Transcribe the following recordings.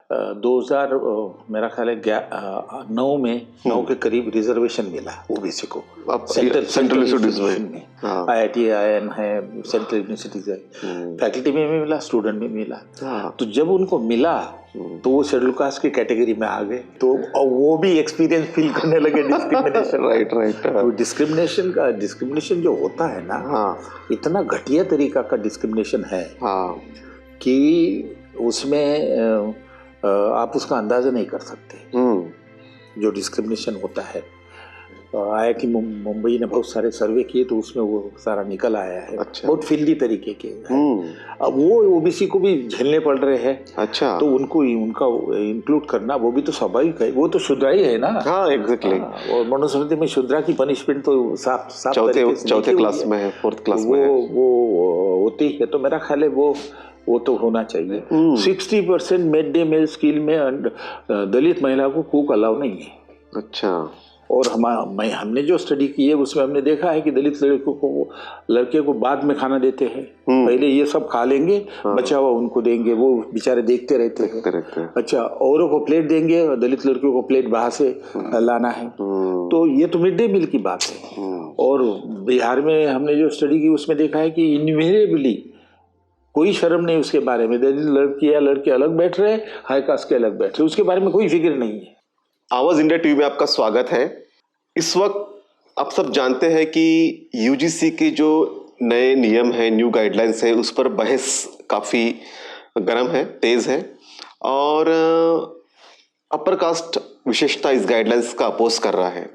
2000 मेरा ख्याल है 9 के करीब रिजर्वेशन मिला ओबीसी को सेंट्रल यूनिवर्सिटीज में। IIT IIM है, सेंट्रल यूनिवर्सिटीज है, फैकल्टी में भी मिला, स्टूडेंट में मिला। तो जब उनको मिला तो वो शेड्यूल कास्ट की कैटेगरी में आ गए, तो वो भी एक्सपीरियंस फील करने लगे डिस्क्रिमिनेशन। राइट। तो डिस्क्रिमिनेशन जो होता है ना, इतना घटिया तरीका का डिस्क्रिमिनेशन है कि उसमें आप उसका अंदाजा नहीं कर सकते। जो डिस्क्रिमिनेशन होता है, IIT मुंबई ने बहुत सारे सर्वे किए तो उसमें वो सारा निकल आया है। अच्छा। बहुत फील्डी तरीके के। अब वो ओबीसी को भी झेलने पड़ रहे हैं। अच्छा। तो उनका इंक्लूड करना वो भी तो स्वाभाविक है, वो तो शूद्रा ही है ना। हाँ, एग्जैक्टली। और मनुस्मृति में शूद्रा की पनिशमेंट तो साफ चौथे क्लास में है, 4th क्लास में वो होती है। तो मेरा ख्याल है वो तो होना चाहिए। 60% मिड डे मील स्कीम में दलित महिला को कुक अलाउ नहीं है। अच्छा। और हमने जो स्टडी की है उसमें हमने देखा है कि दलित लड़के को बाद में खाना देते हैं। पहले ये सब खा लेंगे, बचा हुआ उनको देंगे, वो बेचारे देखते रहते हैं। अच्छा, औरों को प्लेट देंगे और दलित लड़कियों को प्लेट बाहर से लाना है। तो ये तो मिड डे मील की बात है। और बिहार में हमने जो स्टडी की उसमें देखा है कि इनवेरिएबली कोई शर्म नहीं उसके बारे में। दलित लड़की या लड़के अलग बैठ रहे, हाई कास्ट के अलग बैठ रहे, उसके बारे में कोई फिक्र नहीं है। आवाज इंडिया टीवी में आपका स्वागत है। इस वक्त आप सब जानते हैं कि यूजीसी के जो नए नियम हैं, न्यू गाइडलाइंस है, उस पर बहस काफ़ी गर्म है, तेज़ है। और अपर कास्ट विशेषता इस गाइडलाइंस का अपोज कर रहा है।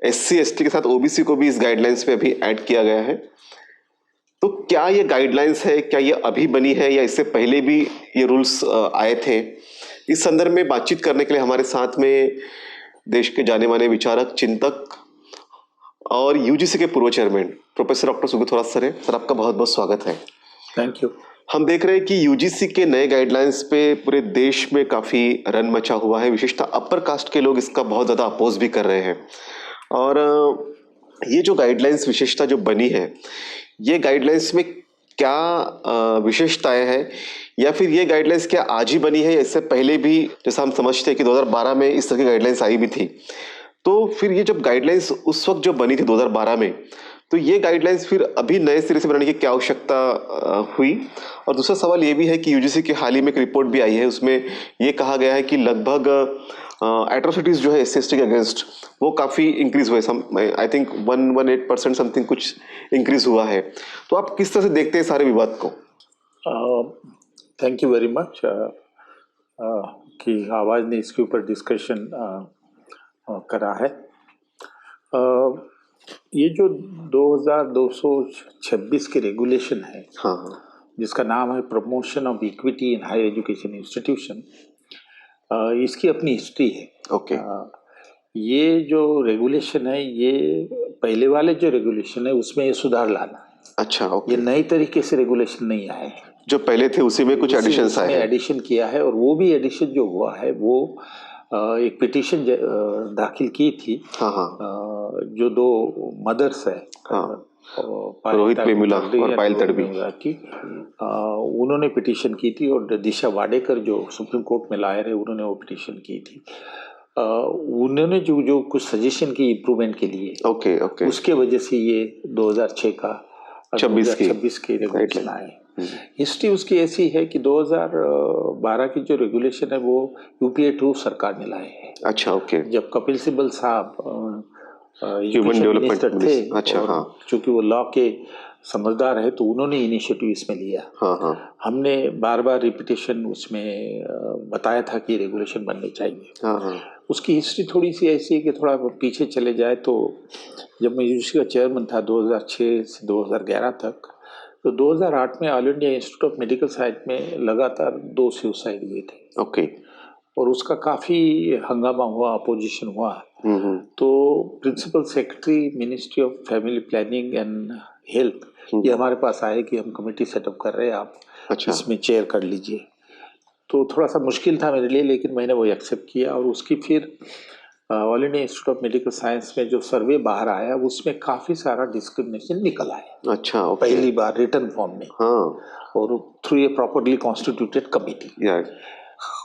SC ST के साथ OBC को भी इस गाइडलाइंस में अभी ऐड किया गया है। तो क्या ये गाइडलाइंस है, क्या ये अभी बनी है या इससे पहले भी ये रूल्स आए थे? इस संदर्भ में बातचीत करने के लिए हमारे साथ में देश के जाने माने विचारक, चिंतक और यूजीसी के पूर्व chairman professor doctor Sugata sir है। सर, आपका बहुत बहुत स्वागत है। Thank you. हम देख रहे हैं कि यूजीसी के नए गाइडलाइंस पे पूरे देश में काफ़ी रन मचा हुआ है। विशेषतः अपर कास्ट के लोग इसका बहुत ज़्यादा अपोज भी कर रहे हैं। और ये जो गाइडलाइंस विशेषता जो बनी है, ये गाइडलाइंस में क्या विशेषताएं हैं, या फिर ये गाइडलाइंस क्या आज ही बनी है या इससे पहले भी, जैसा हम समझते हैं कि 2012 में इस तरह की गाइडलाइंस आई भी थी। तो फिर ये जब गाइडलाइंस उस वक्त जो बनी थी 2012 में, तो ये गाइडलाइंस फिर अभी नए सिरे से बनाने की क्या आवश्यकता हुई? और दूसरा सवाल ये भी है कि यूजीसी की हाल ही में एक रिपोर्ट भी आई है, उसमें ये कहा गया है कि लगभग एट्रोसिटीज जो है SC ST के अगेंस्ट वो काफ़ी इंक्रीज हुए। आई थिंक 118% समथिंग कुछ इंक्रीज हुआ है। तो आप किस तरह से देखते हैं सारे विवाद को? थैंक यू वेरी मच कि आवाज़ ने इसके ऊपर डिस्कशन करा है। ये जो 2226 के रेगुलेशन है, जिसका नाम है promotion of equity in higher education institution, इसकी अपनी हिस्ट्री है। ओके। ये जो रेगुलेशन है, ये पहले वाले जो रेगुलेशन है उसमें ये सुधार लाना है। अच्छा, ओके। ये नई तरीके से रेगुलेशन नहीं आए, जो पहले थे उसी में कुछ एडिशंस आए हैं। एडिशन किया है। और वो भी एडिशन जो हुआ है वो एक पिटीशन दाखिल की थी। जो 2 मदर्स है, रोहित वेमुला और पायल तडवी की, उन्होंने पिटीशन की थी। और दिशा वाडेकर जो सुप्रीम कोर्ट में लायर है, उन्होंने वो पिटीशन की थी। उन्होंने जो कुछ सजेशन की इम्प्रूवमेंट के लिए, ओके, उसके वजह से ये 2006 का 26 के रेगुलेशन आए। हिस्ट्री उसकी ऐसी है कि 2012 की जो रेगुलेशन है वो UPA 2 सरकार ने लाए हैं। अच्छा, ओके। जब कपिल सिब्बल साहब ह्यूमन डेवलपमेंट थे, अच्छा, हाँ, चूंकि वो लॉ के समझदार है तो उन्होंने इनिशिएटिव इसमें लिया। हमने बार बार रिपीटेशन उसमें बताया था कि रेगुलेशन बनने चाहिए। उसकी हिस्ट्री थोड़ी सी ऐसी है कि थोड़ा पीछे चले जाए तो जब मैं यूजीसी का चेयरमैन था 2006 से 2011 तक, तो 2008 में all India institute of medical science में लगातार 2 सुसाइड हुए थे। ओके। और उसका काफ़ी हंगामा हुआ, अपोजिशन हुआ। तो principal secretary ministry of family planning and health ये हमारे पास आए कि हम कमेटी सेटअप कर रहे हैं, आप इसमें चेयर कर लीजिए। तो थोड़ा सा मुश्किल था मेरे लिए, लेकिन मैंने वो एक्सेप्ट किया। और उसकी फिर all India institute of medical science में जो सर्वे बाहर आया उसमें काफ़ी सारा डिस्क्रिमिनेशन निकल आया। अच्छा, पहली बार रिटर्न फॉर्म में। और through a properly constituted committee.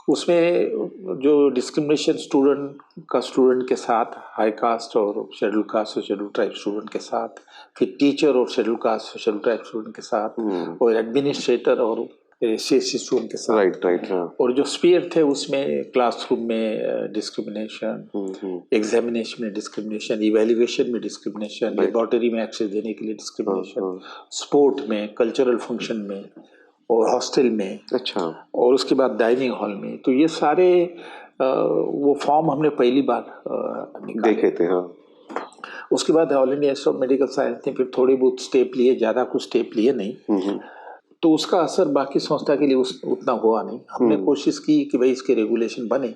उसमें जो डिस्क्रिमिनेशन स्टूडेंट के साथ, हाई कास्ट और शेड्यूल कास्ट और शेड्यूल ट्राइब स्टूडेंट के साथ, फिर टीचर और शेड्यूल कास्ट और शेड्यूल ट्राइब स्टूडेंट के साथ, और एडमिनिस्ट्रेटर और CSC स्टूडेंट के साथ, राइट हाँ। और जो स्पीयर थे उसमें क्लासरूम में डिस्क्रिमिनेशन, एग्जामिनेशन में डिस्क्रिमिनेशन, इवैल्यूएशन में डिस्क्रिमिनेशन, लेबोरेटरी में एक्सेस देने के लिए डिस्क्रिमिनेशन, स्पोर्ट में, कल्चरल फंक्शन में और हॉस्टल में, अच्छा, और उसके बाद डाइनिंग हॉल में। तो ये सारे वो फॉर्म हमने पहली बार देखे थे हाँ। उसके बाद all India institute of medical science ने फिर थोड़े बहुत स्टेप लिए, ज़्यादा कुछ स्टेप लिए नहीं। तो उसका असर बाकी संस्था के लिए उतना हुआ नहीं। हमने कोशिश की कि भाई इसके रेगुलेशन बने।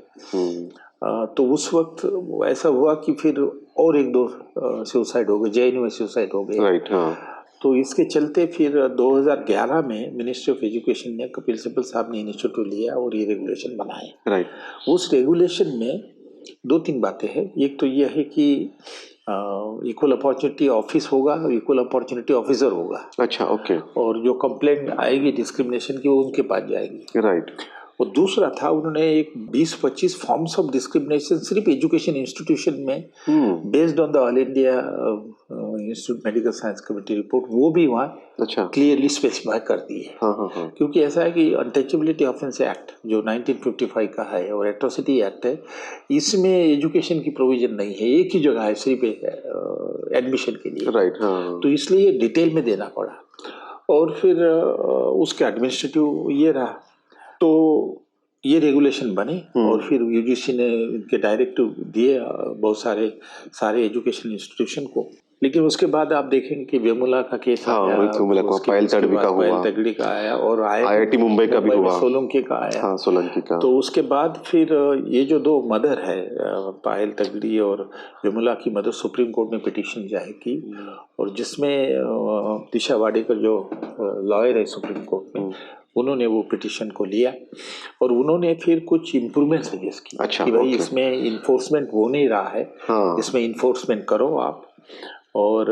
तो उस वक्त ऐसा हुआ कि फिर और एक दो सुसाइड हो गए, JNU में सुसाइड हो गए। राइट हाँ। तो इसके चलते फिर 2011 में मिनिस्ट्री ऑफ एजुकेशन ने, कपिल सिब्बल साहब ने इनिशिएटिव लिया और ये रेगुलेशन बनाए। राइट। उस रेगुलेशन में 2-3 बातें हैं। एक तो ये है कि इक्वल अपॉर्चुनिटी ऑफिस होगा और इक्वल अपॉर्चुनिटी ऑफिसर होगा। अच्छा, ओके। और जो कंप्लेंट आएगी डिस्क्रिमिनेशन की वो उनके पास जाएगी। राइट। और दूसरा था, उन्होंने एक 20-25 फॉर्म्स ऑफ डिस्क्रिमिनेशन सिर्फ एजुकेशन इंस्टीट्यूशन में, based on the all India institute medical science committee report, वो भी वहाँ अच्छा क्लियरली स्पेसिफाई कर दी है। हाँ। क्योंकि ऐसा है कि अनटचेबिलिटी ऑफेंस एक्ट जो 1955 का है और एट्रोसिटी एक्ट है, इसमें एजुकेशन की प्रोविजन नहीं है। एक ही जगह है सिर्फ एडमिशन के लिए। राइट हाँ। तो इसलिए डिटेल में देना पड़ा। और फिर उसके एडमिनिस्ट्रेटिव ये रहा, तो ये रेगुलेशन बने और फिर UGC ने इनके डायरेक्टिव दिए बहुत सारे एजुकेशन इंस्टीट्यूशन को। लेकिन उसके बाद आप देखेंगे कि वेमुला का केस आया, पायल तडवी का हुआ, पायल तगड़ी का आया, और IIT मुंबई का भी हुआ, सोलंकी का आया। हाँ, सोलंकी का। तो उसके बाद फिर ये जो 2 मदर है, पायल तगड़ी और वेमुला की मदर, सुप्रीम कोर्ट में पिटीशन जाहिर की, और जिसमें दिशा वाडेकर जो लॉयर है सुप्रीम कोर्ट में, उन्होंने वो पिटीशन को लिया और उन्होंने फिर कुछ इम्प्रूवमेंट सजेस्ट की। अच्छा, कि भाई इसमें इन्फोर्समेंट हो नहीं रहा है, इसमें इन्फोर्समेंट करो आप, और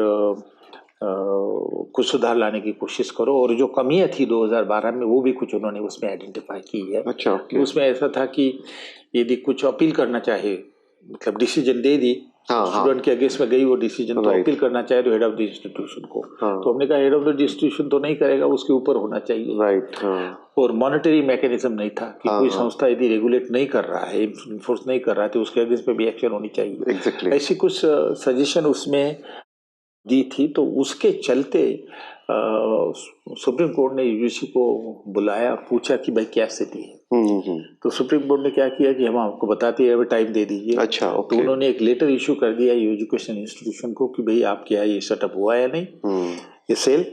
कुछ सुधार लाने की कोशिश करो। और जो कमियां थी 2012 में, वो भी कुछ उन्होंने उसमें आइडेंटिफाई की है। अच्छा, उसमें ऐसा था कि यदि कुछ अपील करना चाहे, मतलब डिसीजन दे दी, स्टूडेंट के अगेंस्ट में गई वो डिसीजन, तो अपील करना चाहे तो हेड ऑफ द इंस्टीट्यूशन को। तो हमने कहा हेड ऑफ द इंस्टीट्यूशन तो नहीं करेगा, उसके ऊपर होना चाहिए। राइट। और मॉनिटरी मैकेनिज्म नहीं था कि कोई संस्था यदि रेगुलेट नहीं कर रहा है, इन्फोर्स नहीं कर रहा है, तो उसके अगेंस्ट पे भी एक्शन होनी चाहिए। Exactly. ऐसी कुछ सजेशन उसमें दी थी। तो उसके चलते सुप्रीम कोर्ट ने UGC को बुलाया, पूछा कि भाई क्या स्थिति है। तो सुप्रीम कोर्ट ने क्या किया कि हम आपको बताते हैं, टाइम दे दीजिए। अच्छा, ओके। तो उन्होंने एक लेटर इशू कर दिया एजुकेशन इंस्टीट्यूशन को कि भाई आप क्या ये सेटअप हुआ या नहीं, ये सेल,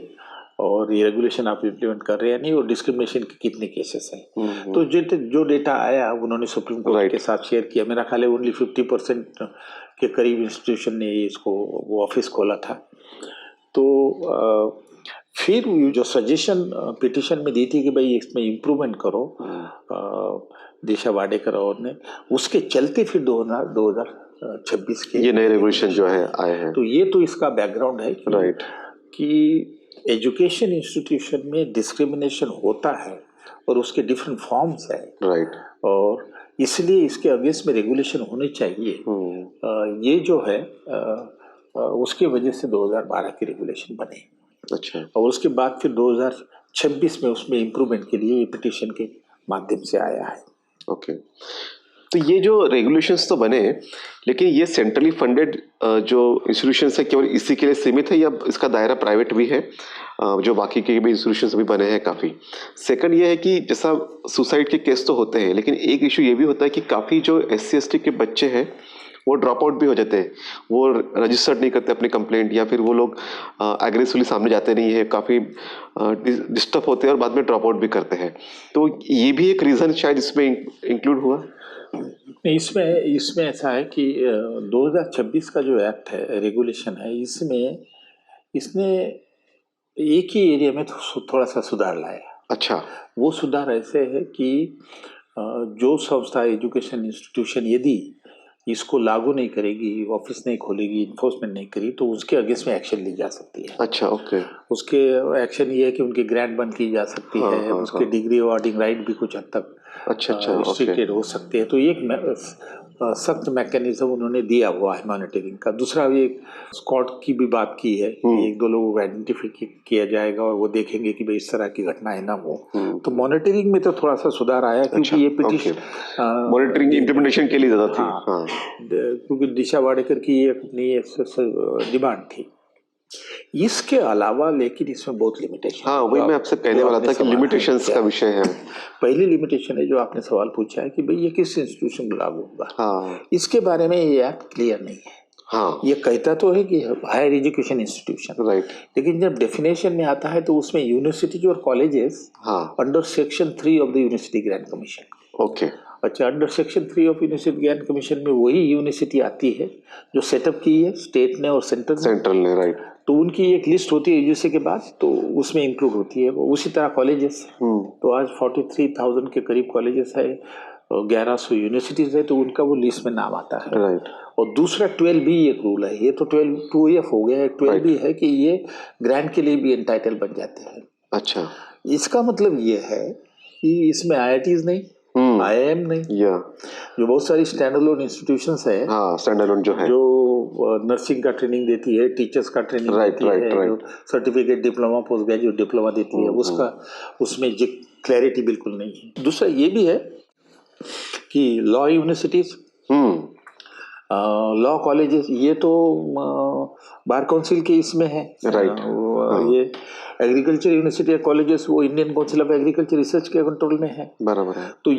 और ये रेगुलेशन आप इम्प्लीमेंट कर रहे हैं नहीं, और डिस्क्रिमिनेशन के कितने केसेस हैं। तो जो डेटा आया उन्होंने सुप्रीम कोर्ट के साथ शेयर किया। मेरा ख्याल है ओनली 50% के करीब इंस्टीट्यूशन ने इसको वो ऑफिस खोला था। तो फिर जो सजेशन पिटीशन में दी थी कि भाई इसमें इम्प्रूवमेंट करो, दिशा वाडेकर और ने, उसके चलते फिर 2026 के ये नए रेगुलेशन जो है आए हैं। तो ये तो इसका बैकग्राउंड है कि, राइट, कि एजुकेशन इंस्टीट्यूशन में डिस्क्रिमिनेशन होता है और उसके डिफरेंट फॉर्म्स है। राइट। और इसलिए इसके अगेंस्ट में रेगुलेशन होने चाहिए। ये जो है उसके वजह से 2012 की रेगुलेशन बने। अच्छा। और उसके बाद फिर 2026 में उसमें इम्प्रूवमेंट के लिए ये पिटीशन के माध्यम से आया है। ओके। तो ये जो रेगुलेशंस तो बने, लेकिन ये सेंट्रली फंडेड जो इंस्टीट्यूशंस है केवल इसी के लिए सीमित है या इसका दायरा प्राइवेट भी है, जो बाकी के भी इंस्टीट्यूशंस भी बने हैं काफ़ी? सेकंड ये है कि जैसा सुसाइड के केस तो होते हैं, लेकिन एक इशू ये भी होता है कि काफ़ी जो SC/ST के बच्चे हैं वो ड्रॉप आउट भी हो जाते हैं, वो रजिस्टर्ड नहीं करते अपनी कंप्लेंट, या फिर वो लोग एग्रेसिवली सामने जाते नहीं है, काफ़ी डिस्टर्ब होते हैं और बाद में ड्रॉप आउट भी करते हैं। तो ये भी एक रीज़न शायद इसमें इंक्लूड हुआ? इसमें ऐसा है कि 2026 का जो एक्ट है, रेगुलेशन है, इसने एक ही एरिया में थोड़ा सा सुधार लाया। अच्छा। वो सुधार ऐसे है कि जो संस्था एजुकेशन इंस्टीट्यूशन यदि इसको लागू नहीं करेगी, ऑफिस नहीं खोलेगी, इन्फोर्समेंट नहीं करी, तो उसके अगेंस्ट में एक्शन ली जा सकती है। अच्छा, ओके। उसके एक्शन ये है कि उनकी ग्रांट बंद की जा सकती है, उसके डिग्री अवार्डिंग राइट भी कुछ हद तक रिस्ट्रिक्टेड हो सकते हैं। तो एक सख्त मैकेनिज्म उन्होंने दिया हुआ है मॉनिटरिंग का। दूसरा एक स्क्वाड की भी बात की है, एक दो लोगों को आइडेंटिफाई किया जाएगा और वो देखेंगे कि भाई इस तरह की घटनाएं ना हो। तो मॉनिटरिंग में तो थोड़ा सा सुधार आया, क्योंकि ये पिटीशन मॉनिटरिंग इम्प्लीमेंटेशन के लिए ज्यादा थी। हाँ, क्योंकि दिशा वाडेकर की ये अपनी डिमांड थी। इसके अलावा लेकिन इसमें बहुत लिमिटेशन। हाँ, वही मैं आपसे कहने वाला था कि लिमिटेशंस का विषय है। पहली लिमिटेशन है जो आपने सवाल पूछा है कि भाई ये किस इंस्टीट्यूशन में लागू होगा। हाँ, इसके बारे में ये एक्ट क्लियर नहीं है। हाँ, ये कहता तो है कि हायर एजुकेशन इंस्टीट्यूशन, राइट, लेकिन जब डेफिनेशन में आता है तो उसमें यूनिवर्सिटी और colleges under section 3 of the university grant commission. Okay, अच्छा, under section 3 of university grant commission में वही यूनिवर्सिटी आती है जो सेटअप की है स्टेट ने और सेंट्रल ने, राइट। तो उनकी एक लिस्ट होती है यूजीसी के बाद, तो उसमें इंक्लूड होती है। उसी तरह कॉलेजेस, तो आज 43,000 के करीब कॉलेजेस है, 1100 यूनिवर्सिटीज है, तो उनका वो लिस्ट में नाम आता है, राइट। और दूसरा 12B एक रूल है, ये तो 12(2)(f) हो गया है। 12B है कि ये ग्रांट के लिए भी एंटाइटल बन जाते हैं। अच्छा, इसका मतलब ये है कि इसमें IITs नहीं, IIM नहीं, जो बहुत सारी स्टैंडअलोन इंस्टीट्यूशंस है, स्टैंडअलोन जो है, जो नर्सिंग का ट्रेनिंग देती है, टीचर्स का ट्रेनिंग देती है, जो certificate diploma post graduate diploma देती है, उसमें क्लैरिटी बिल्कुल नहीं है। दूसरा ये भी है कि लॉ यूनिवर्सिटीज, लॉ कॉलेजेस, ये तो बार काउंसिल के इसमें है, राइट। ये एग्रीकल्चर यूनिवर्सिटी या कॉलेजेस वो Indian council of agriculture research के कंट्रोल में है, बराबर है। तो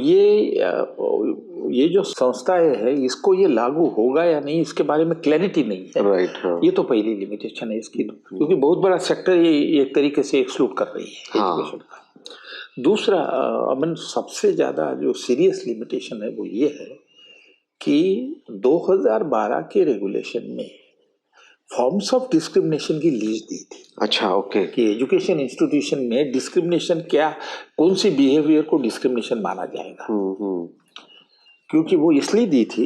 ये जो संस्थाएं है, इसको ये लागू होगा या नहीं, इसके बारे में क्लैरिटी नहीं है, राइट। ये तो पहली लिमिटेशन है इसकी, क्योंकि बहुत बड़ा सेक्टर ये एक तरीके से एक्सक्लूड कर रही है एजुकेशन का। दूसरा अमन, सबसे ज्यादा जो सीरियस लिमिटेशन है वो ये है कि 2012 के रेगुलेशन में फॉर्म्स ऑफ डिस्क्रिमिनेशन की लिस्ट दी थी। अच्छा, ओके। कि एजुकेशन इंस्टीट्यूशन में डिस्क्रिमिनेशन क्या, कौन सी बिहेवियर को डिस्क्रिमिनेशन माना जाएगा। क्योंकि वो इसलिए दी थी,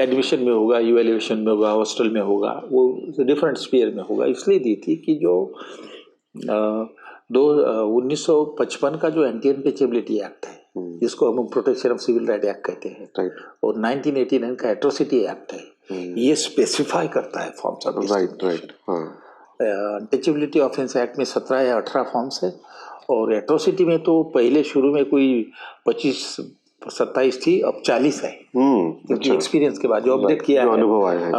एडमिशन में होगा, इवैल्यूएशन में होगा, हॉस्टल में होगा, वो डिफरेंट स्फीयर में होगा, इसलिए दी थी कि जो 1955 का जो एंटी अनटचेबिलिटी एक्ट है, जिसको हम protection of civil right act कहते हैं, राइट, और 1989 का एट्रोसिटी एक्ट है, ये स्पेसिफाई करता है forms of discrimination. Untouchability offence act में 17 या 18 फॉर्म्स है, और एट्रोसिटी में तो पहले शुरू में कोई 25-27 थी, अब 40 है, क्योंकि एक्सपीरियंस के बाद जो अपडेट किया है,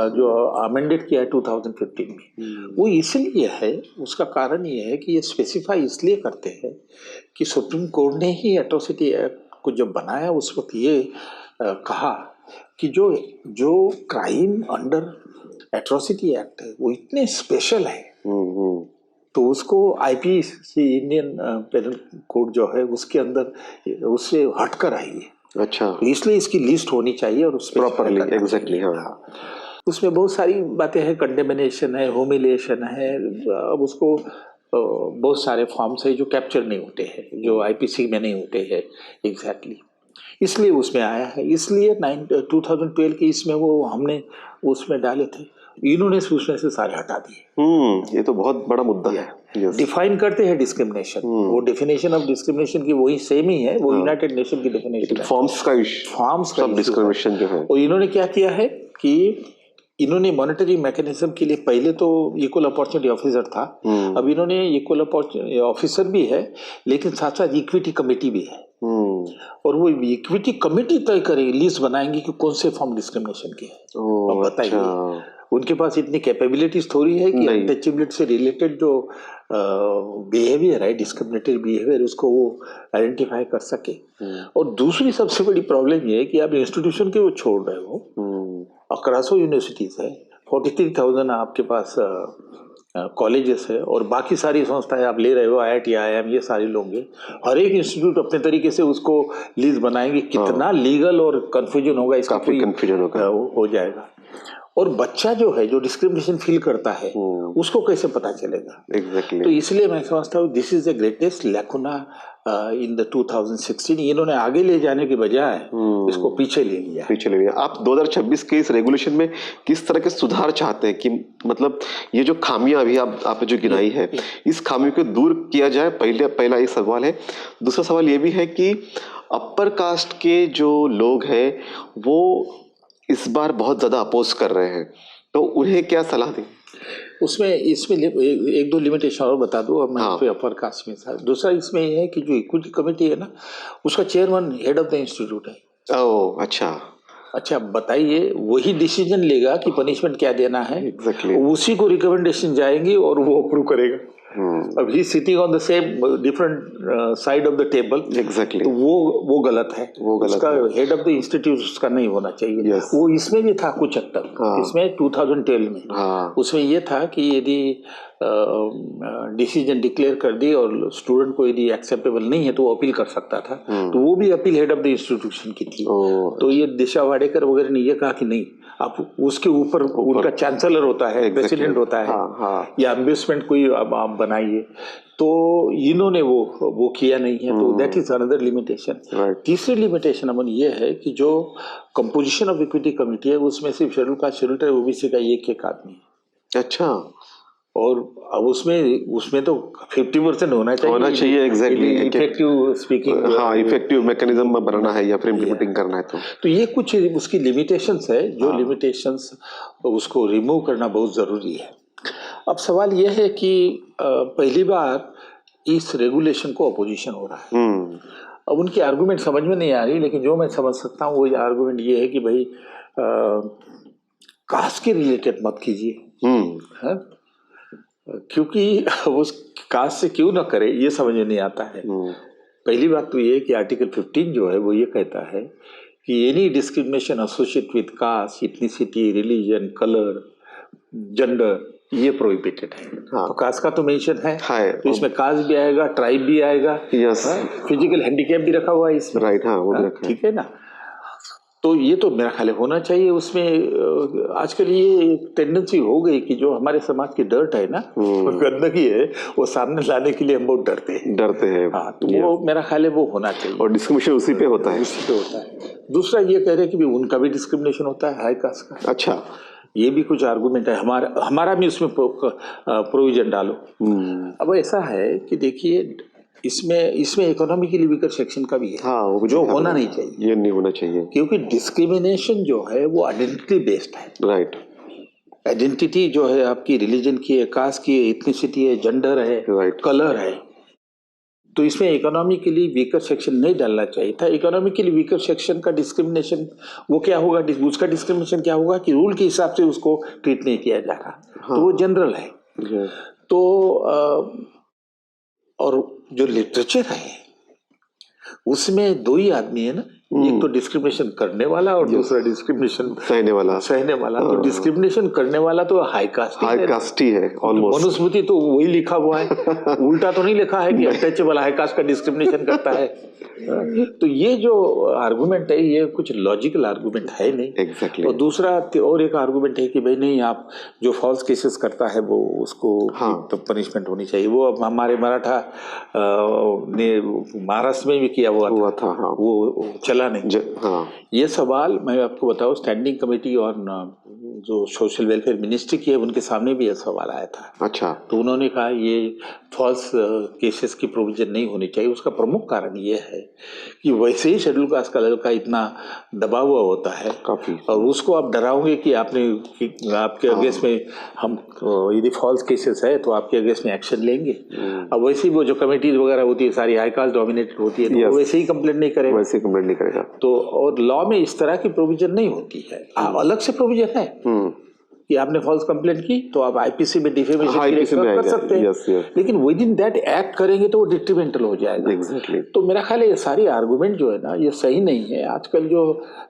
जो अमेंडेड किया है 2015 में, वो इसलिए है, उसका कारण ये है कि ये स्पेसिफाई इसलिए करते हैं कि सुप्रीम कोर्ट ने ही एट्रोसिटी एक्ट को जब बनाया उस वक्त ये कहा कि जो क्राइम अंडर एट्रोसिटी एक्ट है वो इतने स्पेशल है, तो उसको IPC इंडियन पेनल कोड जो है उसके अंदर उससे हटकर आई है। अच्छा, इसलिए इसकी लिस्ट होनी चाहिए और उस प्रॉपरली, एग्जैक्टली, हाँ। उसमें बहुत सारी बातें हैं, कंडेमिनेशन है, ह्यूमिलिएशन है, अब उसको बहुत सारे फॉर्म्स है जो कैप्चर नहीं होते हैं, जो IPC में नहीं होते हैं एग्जैक्टली, इसलिए उसमें आया है। इसलिए 2012 के इसमें वो हमने उसमें डाले थे, इन्होंने उसमें से सारे हटा दिए। ये तो बहुत बड़ा मुद्दा है। डिफाइन करते हैं डिस्क्रिमिनेशन, वो डेफिनेशन ऑफ डिस्क्रिमिनेशन की वही सेम ही है, वो यूनाइटेड नेशन की डेफिनेशन है, फॉर्म्स का डिस्क्रिमिनेशन जो है। और इन्होंने क्या किया है कि इन्होंने मॉनेटरी मैकेनिज्म के लिए पहले तो इक्वल अपॉर्चुनिटी ऑफिसर था, अब इन्होंने इक्वल अपॉर्चुनिटी ऑफिसर भी है, लेकिन साथ साथ इक्विटी कमेटी भी है, और वो इक्विटी कमेटी तय करेगी, लिस्ट बनाएंगे कि कौन से फॉर्म डिस्क्रिमिनेशन के हैं। अब बताइए, उनके पास इतनी कैपेबिलिटीज थोड़ी है कि अनटचेबिलिटी से रिलेटेड जो बिहेवियर है, डिस्क्रिमिनेटरी बिहेवियर, उसको वो आइडेंटिफाई कर सके। और दूसरी सबसे बड़ी प्रॉब्लम ये है कि आप इंस्टीट्यूशन के वो छोड़ रहे हो, 1100 यूनिवर्सिटीज है, 43,000 आपके पास कॉलेजेस है, और बाकी सारी संस्थाएं आप ले रहे हो, IIT, IIM, ये सारे लोग, हर एक इंस्टीट्यूट अपने तरीके से उसको लिस्ट बनाएंगे, कितना लीगल और कंफ्यूजन होगा, इसका काफी कंफ्यूजन हो जाएगा। और बच्चा जो है जो डिस्क्रिमिनेशन फील करता है उसको कैसे पता चलेगा? एग्जैक्टली। तो इसलिए मैं समझता हूँ this is the greatest lacuna in the 2016। इन्होंने आगे ले जाने के बजाय इसको पीछे ले लिया। आप 2026 के इस रेगुलेशन में किस तरह के सुधार चाहते हैं कि मतलब ये जो खामियां अभी आप जो गिनाई है इस खामियों को दूर किया जाए? पहला ये सवाल है। दूसरा सवाल ये भी है कि अपर कास्ट के जो लोग हैं वो इस बार बहुत ज्यादा अपोज कर रहे हैं, तो उन्हें क्या सलाह दें? उसमें इसमें एक दो लिमिटेशन और बता दूं। मैं हाँ। अपर कास्ट में था। दूसरा इसमें ये है कि जो इक्विटी कमेटी है ना, उसका chairman head of the institute है। ओह अच्छा, बताइए, वही डिसीजन लेगा कि पनिशमेंट क्या देना है। एग्जैक्टली। उसी को रिकमेंडेशन जाएंगी और वो अप्रूव करेगा। अब he sitting on the same different side of the table. Exactly. तो वो गलत है। उसका है। हेड ऑफ द इंस्टीट्यूट उसका नहीं होना चाहिए। Yes. वो इसमें भी था कुछ हद तक। इसमें 2012 में उसमें ये था कि यदि डिसीजन डिक्लेयर कर दी और स्टूडेंट को यदि एक्सेप्टेबल नहीं है तो वो अपील कर सकता था। तो वो भी appeal head of the institution की थी। तो ये दिशा वाडेकर वगैरह ने ये कहा कि नहीं, आप उसके ऊपर उनका चांसलर होता है, प्रेसिडेंट होता है, या एम्बेसमेंट कोई आप बनाइए। तो इन्होंने वो किया नहीं है। तो दैट इज अनदर लिमिटेशन। तीसरी लिमिटेशन अमन ये है कि जो कंपोजिशन ऑफ इक्विटी कमेटी है उसमें सिर्फ schedule caste, schedule tribe, OBC का एक आदमी है। अच्छा। और अब उसमें तो 50% होना चाहिए। Exactly. Effective speaking, effective mechanism बनाना है या फिर इम्प्लीमेंटिंग करना है। तो ये कुछ उसकी लिमिटेशंस है, जो लिमिटेशंस उसको रिमूव करना बहुत जरूरी है। अब सवाल यह है कि पहली बार इस रेगुलेशन को अपोजिशन हो रहा है। अब उनकी आर्गुमेंट समझ में नहीं आ रही, लेकिन जो मैं समझ सकता हूँ वो आर्गुमेंट ये है कि भाई कास्ट के रिलेटेड मत कीजिए, क्योंकि उस कास्ट से क्यों ना करे ये समझ में नहीं आता है। पहली बात तो ये कि आर्टिकल 15 जो है वो ये कहता है कि any discrimination associate with caste, ethnicity, religion, colour, gender, ये प्रोहिबिटेड है। तो कास्ट का तो मेंशन है, तो इसमें कास्ट भी आएगा, ट्राइब भी आएगा, फिजिकल हैंडीकैप भी रखा हुआ है इसमें। राइट, वो भी रखा है। ठीक है ना। तो ये तो मेरा ख्याल होना चाहिए उसमें। आजकल ये टेंडेंसी हो गई कि जो हमारे समाज की डर्ट है ना, गंदगी है, वो सामने लाने के लिए हम बहुत डरते हैं। हाँ, तो वो मेरा ख्याल है वो होना चाहिए। और डिस्क्रिमिनेशन उसी पे होता है। दूसरा ये कह रहे हैं कि उनका भी डिस्क्रिमिनेशन होता है, हाई कास्ट का। अच्छा, ये भी कुछ आर्गुमेंट है। हमारा भी उसमें प्रोविजन डालो। अब ऐसा है कि देखिए, इसमें इकोनॉमिकली वीकर सेक्शन का भी है। वो जो होना नहीं चाहिए। ये नहीं होना चाहिए, क्योंकि डिस्क्रिमिनेशन जो है वो आइडेंटिटी बेस्ड है। राइट। आइडेंटिटी जो है आपकी रिलीजन की है, कास्ट की है, इथनिसिटी है, जेंडर है, कलर है। तो इसमें इकोनॉमिकली वीकर सेक्शन नहीं डालना चाहिए था। इकोनॉमिकली वीकर सेक्शन का डिस्क्रिमिनेशन वो क्या होगा, उसका डिस्क्रिमिनेशन क्या होगा कि रूल के हिसाब से उसको ट्रीट नहीं किया जा रहा। तो वो जनरल है। तो और जो लिटरेचर है उसमें दो ही आदमी है ना, एक तो डिस्क्रिमिनेशन करने वाला और दूसरा डिस्क्रिमिनेशन सहने वाला। तो डिस्क्रिमिनेशन करने वाला तो हाई कास्ट ही है ऑलमोस्ट। मनुस्मृति तो वही लिखा हुआ है, उल्टा तो नहीं लिखा है कि अनटचेबल हाई कास्ट का डिस्क्रिमिनेशन करता है। तो ये जो आर्गुमेंट है ये कुछ लॉजिकल आर्गुमेंट है नहीं। Exactly. और दूसरा और एक आर्गुमेंट है कि भाई नहीं, आप जो फॉल्स केसेस करता है वो उसको तो पनिशमेंट होनी चाहिए। वो अब हमारे मराठा ने महाराष्ट्र में भी किया हुआ था। वो चला नहीं। ये सवाल मैं आपको बताऊं, स्टैंडिंग कमेटी और जो सोशल वेलफेयर मिनिस्ट्री की है उनके सामने भी यह सवाल आया था। अच्छा। तो उन्होंने कहा ये फॉल्स केसेस की प्रोविजन नहीं होनी चाहिए। उसका प्रमुख कारण ये है कि वैसे ही शेड्यूल कास्ट का इतना दबा हुआ होता है काफी, और उसको आप डराओगे कि आपके अगेंस्ट में हम यदि फॉल्स केसेस है तो आपके अगेंस्ट में एक्शन लेंगे। अब वैसे ही वो जो कमेटीज वगैरह होती है सारी हाई कास्ट डोमिनेटेड होती है, तो वैसे ही कंप्लेंट नहीं करेगा। तो और लॉ में इस तरह की प्रोविजन नहीं होती है। अलग से प्रोविजन है कि आपने फॉल्स कंप्लेंट की तो आप आईपीसी में डिफेमेशन कर सकते हैं। लेकिन विद इन दैट एक्ट करेंगे तो वो डिट्रीमेंटल हो जाएगा। तो मेरा ख्याल है ये सारी आर्गुमेंट जो है ना ये सही नहीं है। आजकल जो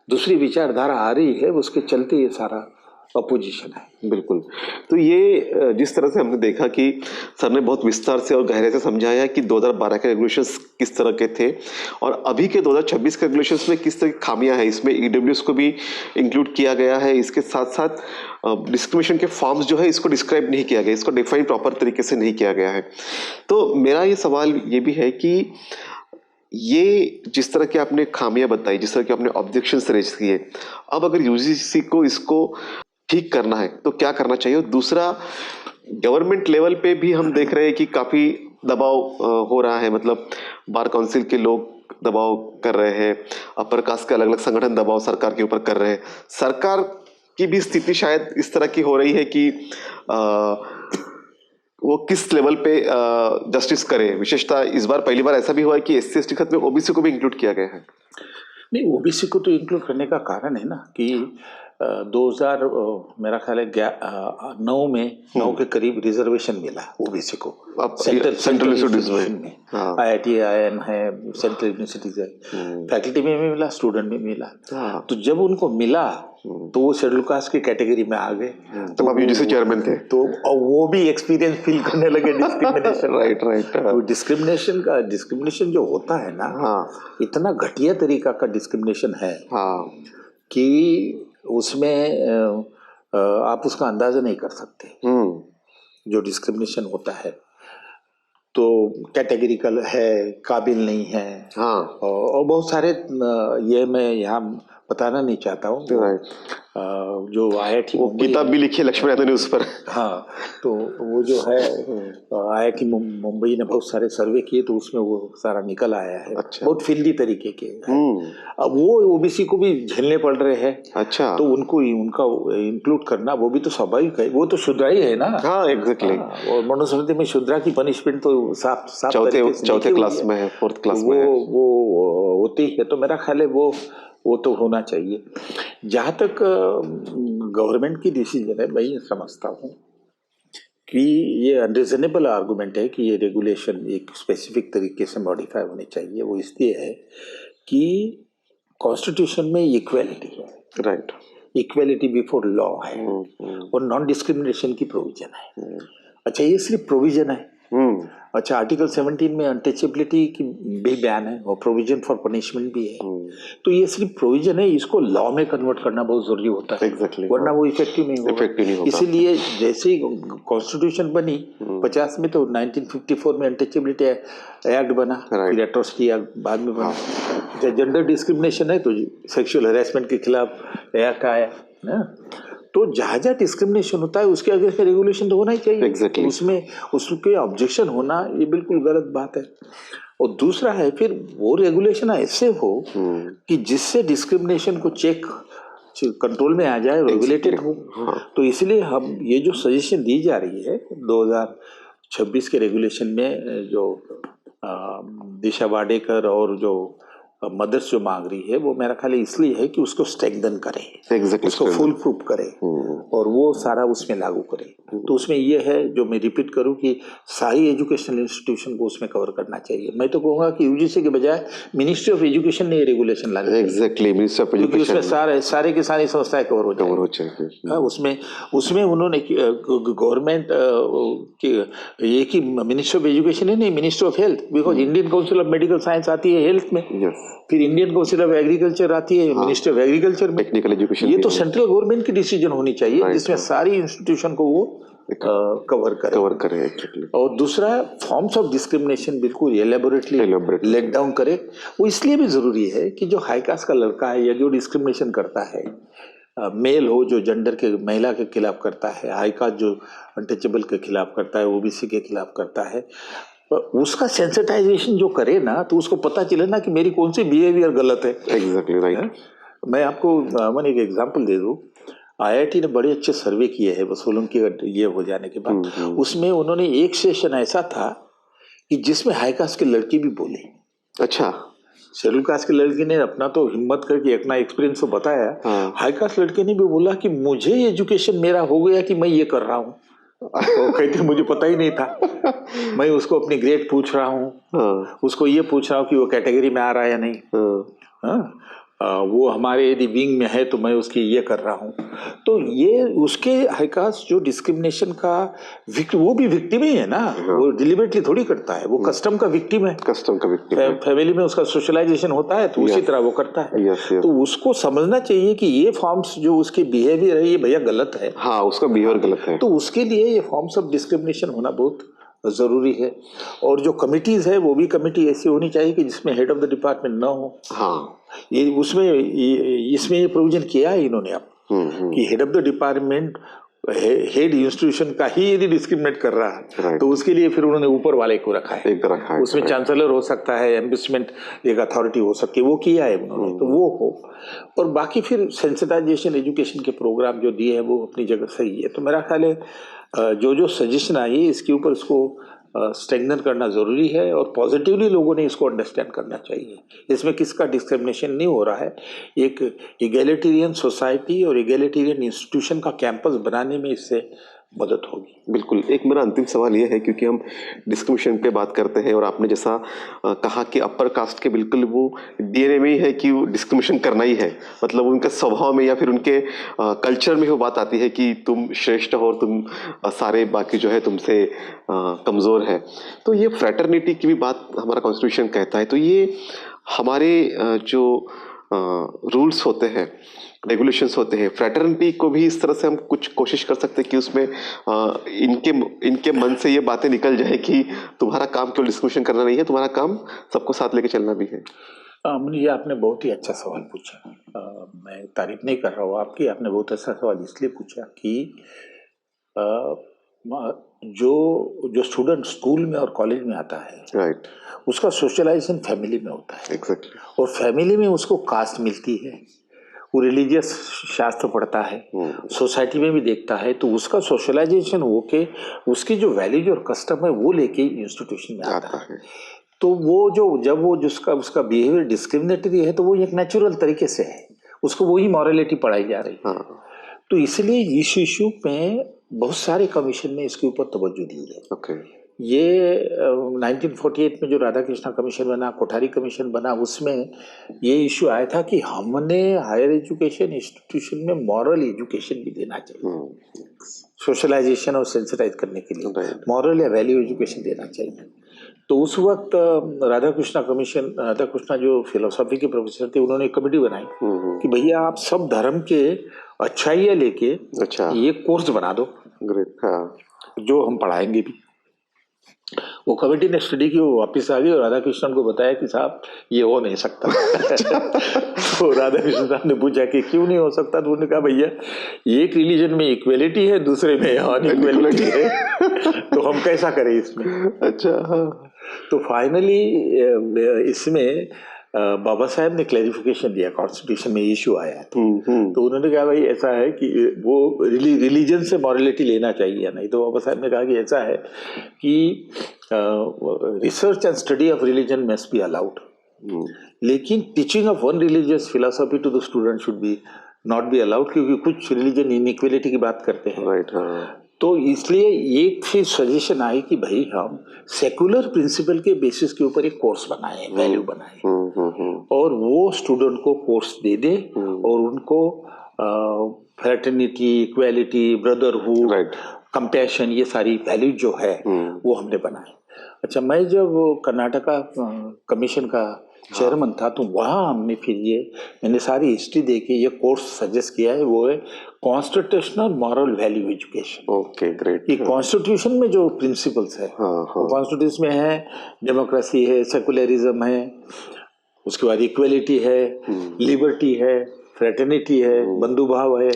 दूसरी विचारधारा आ रही है उसके चलते ये सारा अपोजिशन है। बिल्कुल। तो ये जिस तरह से हमने देखा कि सर ने बहुत विस्तार से और गहरे से समझाया कि 2012 के रेगुलेशंस किस तरह के थे और अभी के 2026 के रेगुलेशंस में किस तरह की खामियां हैं। इसमें ईडब्ल्यूएस को भी इंक्लूड किया गया है। इसके साथ साथ डिस्क्रिमिनेशन के फॉर्म्स जो है इसको डिस्क्राइब नहीं किया गया, इसको डिफाइन प्रॉपर तरीके से नहीं किया गया है। तो मेरा ये सवाल ये भी है कि ये जिस तरह की आपने खामियां बताई, जिस तरह के आपने ऑब्जेक्शंस रेज किए, अब अगर यूजीसी को इसको ठीक करना है तो क्या करना चाहिए? और दूसरा, गवर्नमेंट लेवल पे भी हम देख रहे हैं कि काफी दबाव हो रहा है, मतलब बार काउंसिल के लोग दबाव कर रहे हैं, अपर कास्ट के अलग अलग संगठन दबाव सरकार के ऊपर कर रहे हैं। सरकार की भी स्थिति शायद इस तरह की हो रही है कि वो किस लेवल पे जस्टिस करे। विशेषतः इस बार पहली बार ऐसा भी हुआ है कि एससी एसटी खत में ओबीसी को भी इंक्लूड किया गया है। नहीं, ओबीसी को तो इंक्लूड करने का कारण है ना कि 2000 मेरा ख्याल है 9 में 9 के करीब रिजर्वेशन मिला ओबीसी को सेंट्रल इंस्टीट्यूशन में। IIT IIM है, सेंट्रल यूनिवर्सिटीज है, फैकल्टी में भी मिला, स्टूडेंट में मिला। तो जब उनको मिला तो वो शेड्यूल कास्ट की कैटेगरी में आ गए। तो आप यूजीसी चेयरमैन थे, तो वो भी एक्सपीरियंस फील करने लगे डिस्क्रिमिनेशन। राइट। डिस्क्रिमिनेशन जो होता है ना, इतना घटिया तरीका का डिस्क्रिमिनेशन है कि उसमें आप उसका अंदाजा नहीं कर सकते। जो डिस्क्रिमिनेशन होता है तो कैटेगरिकल है, काबिल नहीं है, और बहुत सारे ये मैं यहाँ बताना नहीं चाहता हूँ। जो IIT किताब भी लिखी है लक्ष्मण यादव ने उस पर। हाँ, तो वो जो है IIT मुंबई ने बहुत सारे सर्वे किए तो उसमें वो सारा निकल आया है। अच्छा। बहुत फिल्दी तरीके के अब वो ओबीसी को भी झेलने पड़ रहे हैं। अच्छा। तो उनको उनका इंक्लूड करना वो भी तो स्वाभाविक है, वो तो शुद्रा ही है ना। हाँ, एग्जैक्टली। और मनुस्मृति में शुद्रा की पनिशमेंट तो साफ चौथे क्लास में है, 4th क्लास में है। वो होती है। तो मेरा ख्याल है वो तो होना चाहिए। जहाँ तक गवर्नमेंट की डिसीजन है, मैं ये समझता हूँ कि ये अनरीजनेबल आर्गुमेंट है कि ये रेगुलेशन एक स्पेसिफिक तरीके से मॉडिफाई होनी चाहिए। वो इसलिए है कि कॉन्स्टिट्यूशन में इक्वेलिटी है, राइट, इक्वेलिटी बिफोर लॉ है और नॉन डिस्क्रिमिनेशन की प्रोविजन है। अच्छा, ये सिर्फ प्रोविजन है। अच्छा, आर्टिकल 17 में अनटचेबिलिटी की भी बयान है और प्रोविजन फॉर पनिशमेंट भी है। तो ये सिर्फ प्रोविजन है, इसको लॉ में कन्वर्ट करना बहुत जरूरी होता है। Exactly, वरना वो इफेक्टिव नहीं होगा। इसीलिए जैसे ही कॉन्स्टिट्यूशन बनी 50 में, तो 1954 में अनटचेबिलिटी एक्ट बना, फिर एट्रोसिटी एक्ट बाद में बना। जेंडर डिस्क्रिमिनेशन है तो सेक्सुअल हैरेसमेंट के खिलाफ एक्ट आया ना। तो जहाँ जहाँ डिस्क्रिमिनेशन होता है उसके अगेंस्ट रेगुलेशन तो होना ही चाहिए। Exactly. उसमें उसके ऑब्जेक्शन होना ये बिल्कुल गलत बात है। और दूसरा है फिर वो रेगुलेशन ऐसे हो कि जिससे डिस्क्रिमिनेशन को चेक कंट्रोल में आ जाए, रेगुलेटेड हो। तो इसलिए हम ये जो सजेशन दी जा रही है 2026 के रेगुलेशन में, जो दिशा वाडेकर और जो मदर्स जो मांग रही है, वो मेरा ख्याल इसलिए है कि उसको स्ट्रेंथन करे, उसको फुल प्रूफ करे और वो सारा उसमें लागू करे। तो उसमें ये है, जो मैं रिपीट करूं, कि सारी एजुकेशनल इंस्टीट्यूशन को उसमें कवर करना चाहिए। मैं तो कहूँगा कि यूजीसी के बजाय मिनिस्ट्री ऑफ एजुकेशन ने ये रेगुलेशन लाना। एग्जैक्टली, मिनिस्ट्री ऑफ एजुकेशन, क्योंकि उसमें सारे की सारी संस्थाएं कवर हो जाएंगी। उसमें उन्होंने गवर्नमेंट एक ही मिनिस्ट्री ऑफ एजुकेशन है, नहीं, ministry of health, because Indian council of medical science आती है हेल्थ में, फिर इंडियन काउंसिल ऑफ एग्रीकल्चर आती है मिनिस्ट्री ऑफ एग्रीकल्चर में, टेक्निकल एजुकेशन। ये तो सेंट्रल गवर्नमेंट की डिसीजन होनी चाहिए जिसमें सारी इंस्टीट्यूशन को वो कवर करे। और दूसरा, फॉर्म्स ऑफ डिस्क्रिमिनेशन बिल्कुल एलेबोरेटली लेट डाउन करे। वो इसलिए भी जरूरी है कि जो हाई कास्ट का लड़का है या जो डिस्क्रिमिनेशन करता है, मेल हो जो जेंडर के महिला के खिलाफ करता है, हाई कास्ट जो अनटचेबल के खिलाफ करता है, ओबीसी के खिलाफ करता है, उसका सेंसिटाइजेशन जो करे ना, तो उसको पता चले ना कि मेरी कौन सी बिहेवियर गलत है। Exactly, right. मैं आपको एक एग्जांपल दे दूं। IIT ने बड़े अच्छे सर्वे किए हैं वसूलों की ये हो जाने के बाद। उसमें उन्होंने एक सेशन ऐसा था कि जिसमें हाई कास्ट के लड़की भी बोले। अच्छा, शेड्यूल कास्ट की लड़की ने अपना तो हिम्मत करके अपना एक्सपीरियंस तो बताया। हाई कास्ट लड़के ने भी बोला कि मुझे एजुकेशन मेरा हो गया कि मैं ये कर रहा हूँ। वो कहते मुझे पता ही नहीं था। मैं उसको अपनी ग्रेड पूछ रहा हूँ, उसको ये पूछ रहा हूँ कि वो कैटेगरी में आ रहा है या नहीं। वो हमारे यदि विंग में है तो मैं उसकी ये कर रहा हूँ, तो ये उसके हकास जो डिस्क्रिमिनेशन का वो भी विक्टिम ही है ना, वो डिलिबरेटली थोड़ी करता है, वो कस्टम का विक्टिम है, कस्टम का विक्टिम है। फैमिली में उसका सोशलाइजेशन होता है तो उसी तरह वो करता है। तो उसको समझना चाहिए कि ये फॉर्म्स जो उसके बिहेवियर है ये भैया गलत है, हाँ उसका बिहेवियर गलत है, तो उसके लिए ये फॉर्म्स ऑफ डिस्क्रिमिनेशन होना बहुत जरूरी है। और जो कमिटीज है वो भी कमिटी ऐसी होनी चाहिए कि जिसमें हेड ऑफ द डिपार्टमेंट ना हो। हाँ ये उसमें इसमें ये प्रोविजन किया है इन्होंने अब कि head of the department head institution का ही यदि डिस्क्रिमिनेट कर रहा है तो उसके लिए फिर उन्होंने ऊपर वाले को रखा है, उसमें चांसलर हो सकता है, एम्बेसमेंट एक अथॉरिटी हो सकती है, वो किया है उन्होंने, तो वो हो। और बाकी फिर सेंसिटाइजेशन एजुकेशन के प्रोग्राम जो दिए हैं वो अपनी जगह सही है। तो मेरा ख्याल है जो सजेशन आई इसके ऊपर इसको स्ट्रेंथन करना जरूरी है और पॉजिटिवली लोगों ने इसको अंडरस्टैंड करना चाहिए। इसमें किसका डिस्क्रिमिनेशन नहीं हो रहा है, एक इगैलिटेरियन सोसाइटी और इगैलिटेरियन इंस्टीट्यूशन का कैंपस बनाने में इससे मदद होगी। बिल्कुल। एक मेरा अंतिम सवाल ये है, क्योंकि हम डिस्क्रिमिनेशन पे बात करते हैं और आपने जैसा कहा कि अपर कास्ट के बिल्कुल वो डीएनए में ही है कि वो डिस्क्रिमिनेशन करना ही है, मतलब उनके स्वभाव में या फिर उनके कल्चर में वो बात आती है कि तुम श्रेष्ठ हो और तुम सारे बाकी जो है तुमसे कमज़ोर है। तो ये फ्रैटर्निटी की भी बात हमारा कॉन्स्टिट्यूशन कहता है, तो ये हमारे जो रूल्स होते हैं, रेगुलेशंस होते हैं, फ्रैटर्निटी को भी इस तरह से हम कुछ कोशिश कर सकते हैं कि उसमें इनके मन से ये बातें निकल जाए कि तुम्हारा काम केवल डिस्कशन करना नहीं है, तुम्हारा काम सबको साथ लेके चलना भी है। ये आपने बहुत ही अच्छा सवाल पूछा। मैं तारीफ नहीं कर रहा हूँ आपकी, आपने बहुत अच्छा सवाल इसलिए पूछा कि जो स्टूडेंट स्कूल में और कॉलेज में आता है, राइट, उसका सोशलाइजेशन फैमिली में होता है। एग्जैक्टली। और फैमिली में उसको कास्ट मिलती है, वो रिलीजियस शास्त्र पढ़ता है, सोसाइटी में भी देखता है, तो उसका सोशलाइजेशन होके उसकी जो वैल्यूज और कस्टम है वो लेके इंस्टीट्यूशन में आता है। तो वो जब वो जिसका उसका बिहेवियर डिस्क्रिमिनेटरी है तो वो एक नेचुरल तरीके से है, उसको वही मॉरलिटी पढ़ाई जा रही है। तो इसलिए इस इशू में बहुत सारे कमीशन ने इसके ऊपर तवज्जो दी है। ये 1948 में जो राधा कृष्णा कमीशन बना, कोठारी कमीशन बना, उसमें ये इशू आया था कि हमने हायर एजुकेशन इंस्टीट्यूशन में मॉरल एजुकेशन भी देना चाहिए, सोशलाइजेशन और सेंसिटाइज करने के लिए मॉरल या वैल्यू एजुकेशन देना चाहिए। तो उस वक्त राधा कृष्णा जो फिलोसॉफी के प्रोफेसर थे, उन्होंने एक कमेटी बनाई कि भैया आप सब धर्म के अच्छाइयाँ लेके ये कोर्स बना दो, जो हम पढ़ाएंगे भी। वो कमेटी ने स्टडी की, वो वापस आ गई और राधा कृष्णन को बताया कि साहब ये हो नहीं सकता। तो राधा कृष्णन साहब ने पूछा कि क्यों नहीं हो सकता, तो उन्होंने कहा भैया एक रिलीजन में इक्वेलिटी है, दूसरे में अनइक्वेलिटी है, तो हम कैसा करें इसमें। अच्छा, तो फाइनली इसमें बाबा साहब ने क्लैरिफिकेशन दिया, कॉन्स्टिट्यूशन में इशू आया था। तो उन्होंने कहा भाई ऐसा है कि वो रिलीजन से मॉरलिटी लेना चाहिए या नहीं। तो बाबा साहब ने कहा कि ऐसा है कि research and study of religion must be allowed, लेकिन teaching of one religious philosophy to the student should be not be allowed, क्योंकि कुछ रिलीजन इनइक्वलिटी की बात करते हैं। राइट, तो इसलिए एक फिर सजेशन आई कि भाई हम सेकुलर प्रिंसिपल के बेसिस के ऊपर एक कोर्स बनाए, वैल्यू बनाए, और वो स्टूडेंट को कोर्स दे दे और उनको फ्रेटर्निटी, इक्वालिटी, ब्रदरहुड, कंपैशन, ये सारी वैल्यूज जो है वो हमने बनाए। अच्छा, मैं जब कर्नाटका कमीशन का चेयरमैन था तो वहाँ हमने फिर मैंने सारी हिस्ट्री देखी, ये कोर्स सजेस्ट किया है, वो है constitutional moral value education. Okay, great. ये कॉन्स्टिट्यूशन में जो प्रिंसिपल्स है, कॉन्स्टिट्यूशन में है डेमोक्रेसी है, सेकुलरिज्म है, उसके बाद इक्वलिटी है, लिबर्टी है, फ्रेटर्निटी है, बंधुभाव है,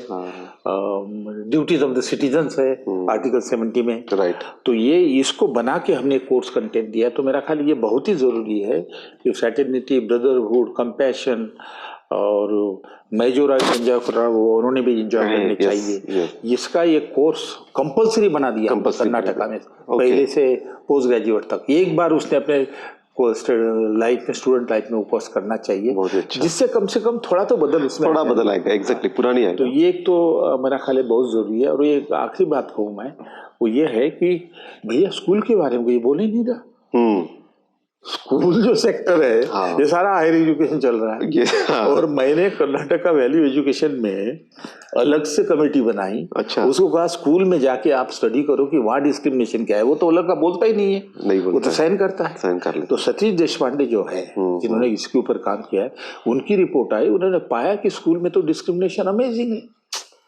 ड्यूटीज ऑफ द सिटीजन्स है आर्टिकल 70 में। राइट। तो ये इसको बना के हमने कोर्स कंटेंट दिया। तो मेरा ख्याल ये बहुत ही जरूरी है कि फ्रेटर्निटी, ब्रदरहुड, कंपैशन और मेजोरा एंजॉय कर रहा वो उन्होंने भी एंजॉय करने चाहिए। इसका ये कोर्स कंपलसरी बना दिया कर्नाटका में, पहले से पोस्ट ग्रेजुएट तक। एक बार उसने अपने लाइफ में, स्टूडेंट लाइफ में कोर्स करना चाहिए, जिससे कम से कम थोड़ा तो बदल उसमें थोड़ा बदल आएगा। एग्जैक्टली, पुरानी आएगा। तो ये एक तो मेरा ख्याल है बहुत जरूरी है। और ये आखिरी बात कहूँ मैं, वो ये है कि भैया स्कूल के बारे में ये बोले नहीं रहा। स्कूल जो सेक्टर है ये सारा हायर एजुकेशन चल रहा है। और मैंने कर्नाटक का वैल्यू एजुकेशन में अलग से कमेटी बनाई। अच्छा। उसको कहा स्कूल में जाके आप स्टडी करो कि वहाँ डिस्क्रिमिनेशन क्या है। वो तो अलग का बोलता ही नहीं है, नहीं वो तो साइन करता है, साइन कर लेता। तो सतीश देशपांडे जो है जिन्होंने इसके ऊपर काम किया है, उनकी रिपोर्ट आई, उन्होंने पाया कि स्कूल में तो डिस्क्रिमिनेशन अमेजिंग है।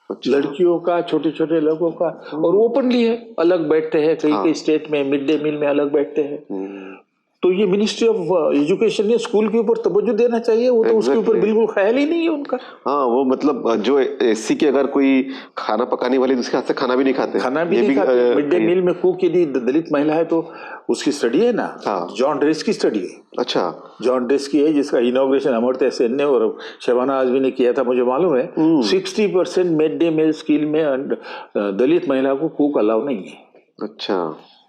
अच्छा। लड़कियों का, छोटे छोटे लोगों का, और ओपनली है, अलग बैठते हैं, कई कई स्टेट में मिड डे मील में अलग बैठते हैं। तो ये मिनिस्ट्री ऑफ एजुकेशन ने स्कूल के ऊपर तवज्जो देना चाहिए। वो तो उसके ऊपर बिल्कुल ख्याल ही नहीं है उनका। हाँ, वो मतलब जो एससी की अगर कोई खाना पकाने वाली उसके हाथ से खाना भी नहीं खाते, मिड डे मील में कुक यदि दलित महिला है तो उसकी स्टडी है ना। जॉन ड्रेस की स्टडी है। अच्छा। जॉन ड्रेस की है, जिसका इनॉग्रेशन अमर्त्य सेन ने और शबाना आजमी ने किया था, मुझे मालूम है। 60% मिड डे मील स्कीम में दलित महिला को कुक अलाउ नहीं है। अच्छा।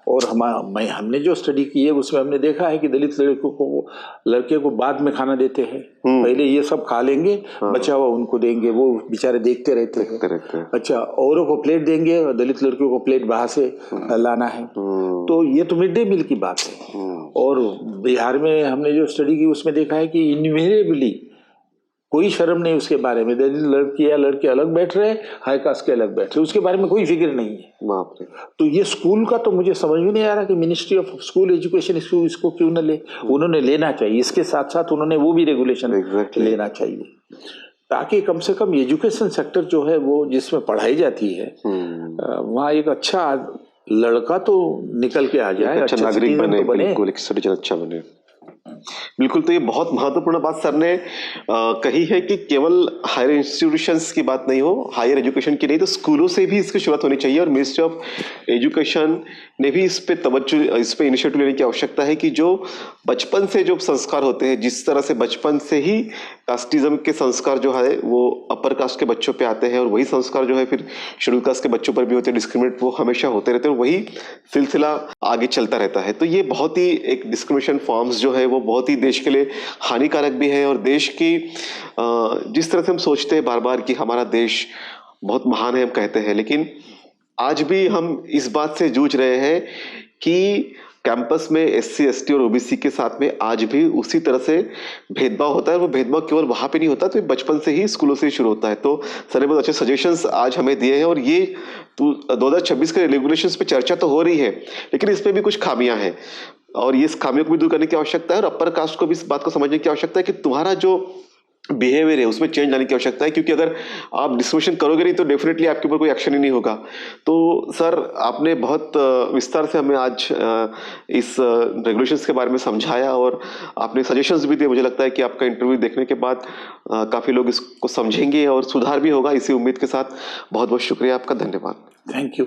और हमने जो स्टडी की है उसमें हमने देखा है कि दलित लड़के को बाद में खाना देते हैं। पहले ये सब खा लेंगे, बचा हुआ उनको देंगे, वो बेचारे देखते रहते हैं। अच्छा, औरों को प्लेट देंगे और दलित लड़कियों को प्लेट बाहर से लाना है। तो ये तो मिड डे मील की बात है। और बिहार में हमने जो स्टडी की उसमें देखा है कि इनवेरिएबली कोई शर्म नहीं उसके बारे में। दलित लड़की या लड़के अलग बैठ रहे, हाई कास्ट के अलग बैठ रहे, उसके बारे में कोई फिक्र नहीं है। बाप रे। तो ये स्कूल का तो मुझे समझ में नहीं आ रहा कि मिनिस्ट्री ऑफ स्कूल एजुकेशन इसको क्यों न ले। उन्होंने लेना चाहिए, इसके साथ साथ उन्होंने वो भी रेगुलेशन लेना चाहिए, ताकि कम से कम एजुकेशन सेक्टर जो है वो जिसमें पढ़ाई जाती है वहाँ एक अच्छा लड़का तो निकल के आ जाए, अच्छा नागरिक बने, बिल्कुल एक सिटीजन अच्छा बने। बिल्कुल। तो ये बहुत महत्वपूर्ण बात सर ने कही है कि केवल हायर इंस्टीट्यूशंस की बात नहीं हो, हायर एजुकेशन की नहीं, तो स्कूलों से भी इसकी शुरुआत होनी चाहिए। और मिनिस्ट्री ऑफ एजुकेशन ने भी इस पे इनिशिएटिव लेने की आवश्यकता है कि जो बचपन से जो संस्कार होते हैं, जिस तरह से बचपन से ही कास्टिज्म के संस्कार जो है वो अपर कास्ट के बच्चों पे आते हैं, और वही संस्कार जो है फिर शेड्यूल कास्ट के बच्चों पर भी होते हैं, डिस्क्रिमिनेट वो हमेशा होते रहते हैं, और वही सिलसिला आगे चलता रहता है। तो ये बहुत ही एक डिस्क्रिमिनेशन फॉर्म्स जो है वो बहुत ही देश के लिए हानिकारक भी है। और देश की जिस तरह से हम सोचते हैं बार बार कि हमारा देश बहुत महान है, हम कहते हैं, लेकिन आज भी हम इस बात से जूझ रहे हैं कि कैंपस में एससी एसटी और ओबीसी के साथ में आज भी उसी तरह से भेदभाव होता है। वो भेदभाव केवल वहाँ पे नहीं होता, तो बचपन से ही स्कूलों से ही शुरू होता है। तो सर ने बहुत अच्छे सजेशंस आज हमें दिए हैं। और ये 2026 के रेगुलेशंस पे चर्चा तो हो रही है, लेकिन इसमें भी कुछ खामियां हैं, और ये खामियों को भी दूर करने की आवश्यकता है। और अपर कास्ट को भी इस बात को समझने की आवश्यकता है कि तुम्हारा जो बिहेवियर है उसमें चेंज लाने की आवश्यकता है, क्योंकि अगर आप डिस्क्रिमिनेशन करोगे नहीं तो डेफिनेटली आपके ऊपर कोई एक्शन ही नहीं होगा। तो सर आपने बहुत विस्तार से हमें आज इस रेगुलेशंस के बारे में समझाया, और आपने सजेशंस भी दिए। मुझे लगता है कि आपका इंटरव्यू देखने के बाद काफ़ी लोग इसको समझेंगे और सुधार भी होगा, इसी उम्मीद के साथ बहुत बहुत शुक्रिया आपका। धन्यवाद। Thank you.